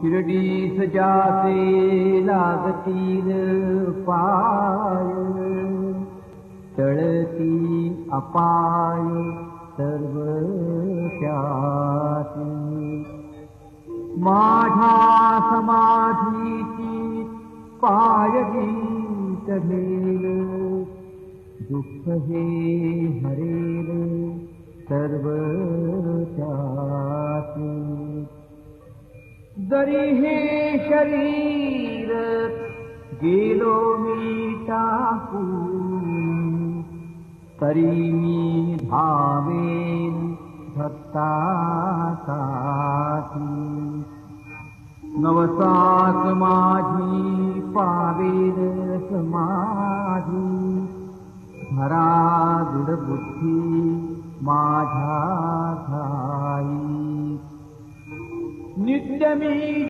शिर्डीस जाचे लागतील पाय, टळती अपाय सर्व त्यासी। माझ्या समाधीची पायगीत घेल, दुःख हे हरेल सर्व त्यासी। जरी हे शरीर गेलो मी टाकून, तरी मी धावेन भक्तासाठी। नवसात माझी पावेल समाधी, धरा दृढ बुद्धी माझ्या ठाई। नित्य मी